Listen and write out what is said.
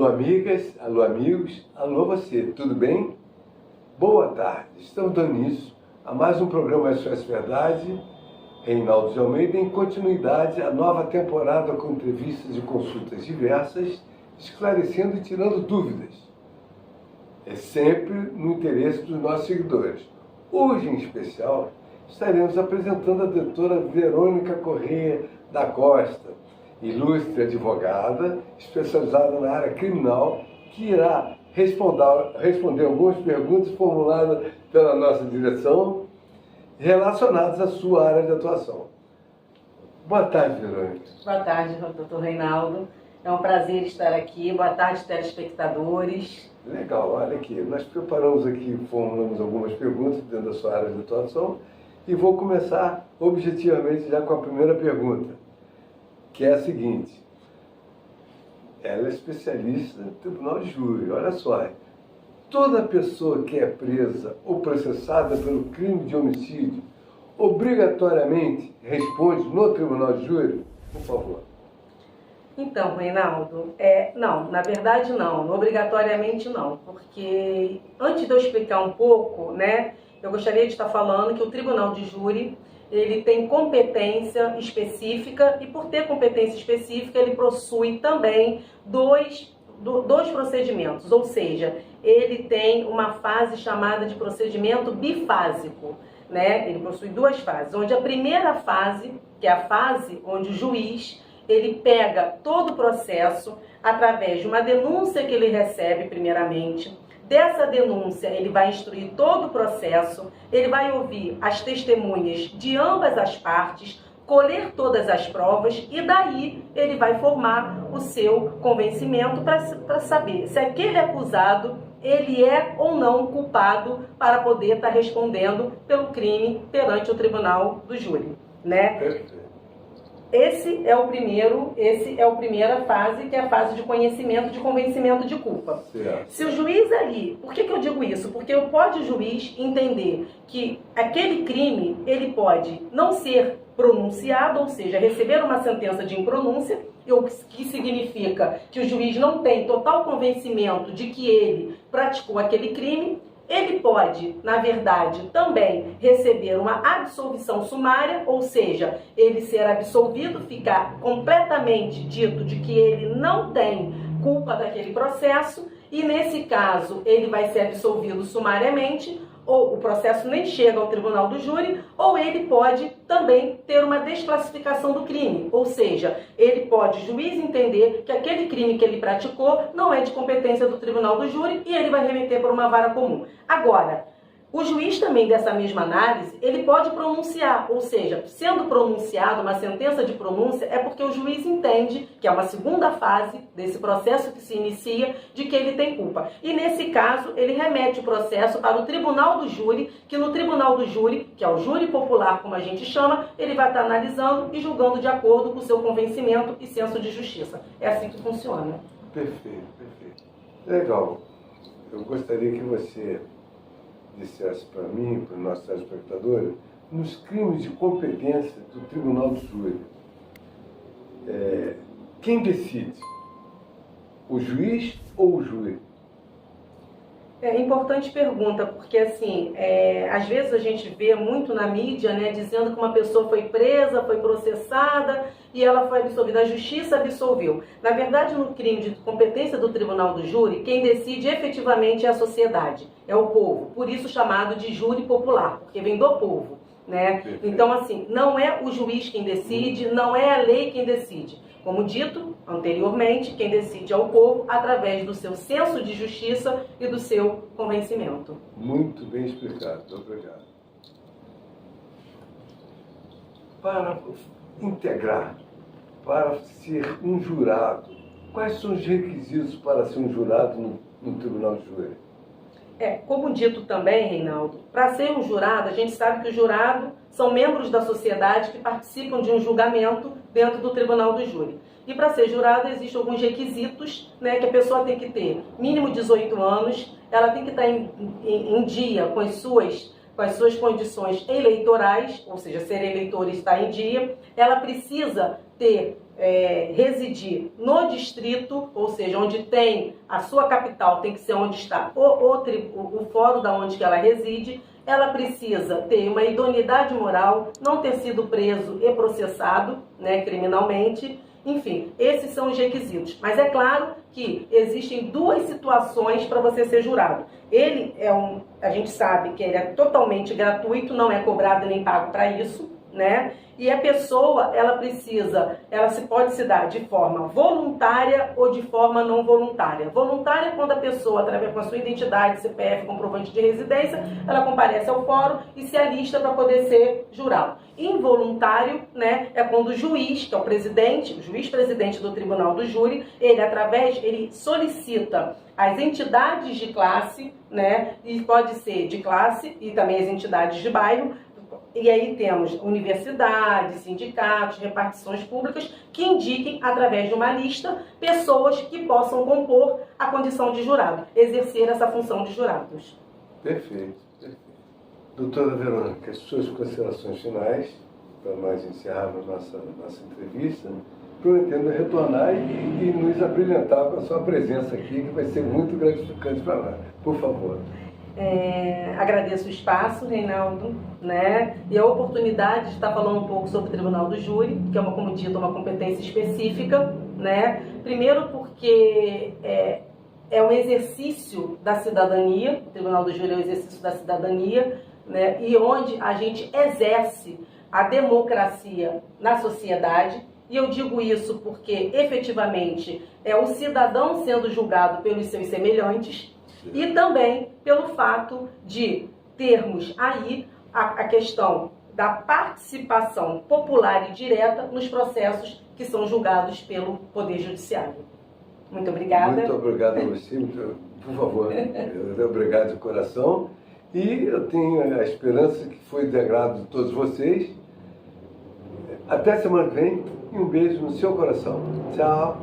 Alô amigas, alô amigos, alô você, tudo bem? Boa tarde, estamos dando início a mais um programa SOS Verdade, Reinaldo de Almeida, em continuidade à nova temporada com entrevistas e consultas diversas, esclarecendo e tirando dúvidas. É sempre no interesse dos nossos seguidores. Hoje, em especial, estaremos apresentando a doutora Verônica Correia da Costa, ilustre advogada, especializada na área criminal, que irá responder algumas perguntas formuladas pela nossa direção relacionadas à sua área de atuação. Boa tarde, Verônica. Boa tarde, doutor Reinaldo. É um prazer estar aqui. Boa tarde, telespectadores. Legal, olha aqui, nós preparamos aqui, formulamos algumas perguntas dentro da sua área de atuação e vou começar objetivamente já com a primeira pergunta, que é a seguinte: ela é especialista no tribunal de júri, olha só, toda pessoa que é presa ou processada pelo crime de homicídio obrigatoriamente responde no tribunal de júri? Por favor. Então, Reinaldo, não, na verdade não, obrigatoriamente não, porque antes de eu explicar um pouco, eu gostaria de estar falando que o tribunal de júri, ele tem competência específica e por ter competência específica ele possui também dois procedimentos, ou seja, ele tem uma fase chamada de procedimento bifásico, Ele possui duas fases, onde a primeira fase, que é a fase onde o juiz ele pega todo o processo através de uma denúncia que ele recebe primeiramente. Dessa denúncia, ele vai instruir todo o processo, ele vai ouvir as testemunhas de ambas as partes, colher todas as provas e daí ele vai formar o seu convencimento para saber se aquele acusado ele é ou não culpado para poder estar respondendo pelo crime perante o tribunal do júri, Perfeito. Esse é a primeira fase, que é a fase de conhecimento, de convencimento de culpa. Certo. Se o juiz ali, por que eu digo isso? Porque pode o juiz entender que aquele crime, ele pode não ser pronunciado, ou seja, receber uma sentença de impronúncia, o que significa que o juiz não tem total convencimento de que ele praticou aquele crime. Ele pode, na verdade, também receber uma absolvição sumária, ou seja, ele ser absolvido, ficar completamente dito de que ele não tem culpa daquele processo, e nesse caso ele vai ser absolvido sumariamente, ou o processo nem chega ao tribunal do júri, ou ele pode também ter uma desclassificação do crime, ou seja, ele pode, o juiz, entender que aquele crime que ele praticou não é de competência do tribunal do júri e ele vai remeter para uma vara comum. Agora, o juiz também dessa mesma análise, ele pode pronunciar, ou seja, sendo pronunciado uma sentença de pronúncia, é porque o juiz entende, que é uma segunda fase desse processo que se inicia, de que ele tem culpa. E nesse caso, ele remete o processo para o tribunal do júri, que no tribunal do júri, que é o júri popular, como a gente chama, ele vai estar analisando e julgando de acordo com o seu convencimento e senso de justiça. É assim que funciona. Perfeito, perfeito. Legal. Eu gostaria que você dissesse para mim, para os nossos telespectadores, nos crimes de competência do Tribunal do Júri, quem decide? O juiz ou o júri? É importante pergunta, porque assim, às vezes a gente vê muito na mídia, dizendo que uma pessoa foi presa, foi processada e ela foi absolvida. A justiça absolveu. Na verdade, no crime de competência do tribunal do júri, quem decide efetivamente é a sociedade, é o povo. Por isso chamado de júri popular, porque vem do povo, Então, assim, não é o juiz quem decide, não é a lei quem decide. Como dito anteriormente, quem decide é o povo através do seu senso de justiça e do seu convencimento. Muito bem explicado, obrigado. Para integrar, para ser um jurado, quais são os requisitos para ser um jurado no Tribunal de Júri? Como dito também, Reinaldo, para ser um jurado, a gente sabe que o jurado são membros da sociedade que participam de um julgamento dentro do tribunal do júri. E para ser jurado existem alguns requisitos, que a pessoa tem que ter mínimo 18 anos, ela tem que estar em dia com as suas condições eleitorais, ou seja, ser eleitor e estar em dia, ela precisa ter residir no distrito, ou seja, onde tem a sua capital, tem que ser onde está o fórum da onde que ela reside. Ela precisa ter uma idoneidade moral, não ter sido preso e processado, né, criminalmente. Enfim, esses são os requisitos. Mas é claro que existem duas situações para você ser jurado. Ele a gente sabe que ele é totalmente gratuito, não é cobrado nem pago para isso, né? E a pessoa, ela pode se dar de forma voluntária ou de forma não voluntária. Voluntária é quando a pessoa, através da sua identidade, CPF, comprovante de residência, ela comparece ao fórum e se alista para poder ser jurado. Involuntário, né, é quando o juiz, que é o juiz-presidente do tribunal do júri, ele solicita as entidades de classe, né, e pode ser de classe e também as entidades de bairro. E aí temos universidades, sindicatos, repartições públicas que indiquem, através de uma lista, pessoas que possam compor a condição de jurado, exercer essa função de jurados. Perfeito, perfeito. Doutora Verônica, as suas considerações finais, para nós encerrarmos nossa entrevista, prometendo retornar e nos abrilhantar com a sua presença aqui, que vai ser muito gratificante para nós. Por favor. Agradeço o espaço, Reinaldo, né, e a oportunidade de estar falando um pouco sobre o Tribunal do Júri, que é como dito, uma competência específica, né, primeiro porque é um exercício da cidadania, o Tribunal do Júri é um exercício da cidadania, né, e onde a gente exerce a democracia na sociedade. E eu digo isso porque, efetivamente, é o cidadão sendo julgado pelos seus semelhantes, e também pelo fato de termos aí a questão da participação popular e direta nos processos que são julgados pelo Poder Judiciário. Muito obrigada. Muito obrigado a você, por favor, obrigado de coração. E eu tenho a esperança que foi de agrado de todos vocês. Até semana que vem e um beijo no seu coração. Tchau.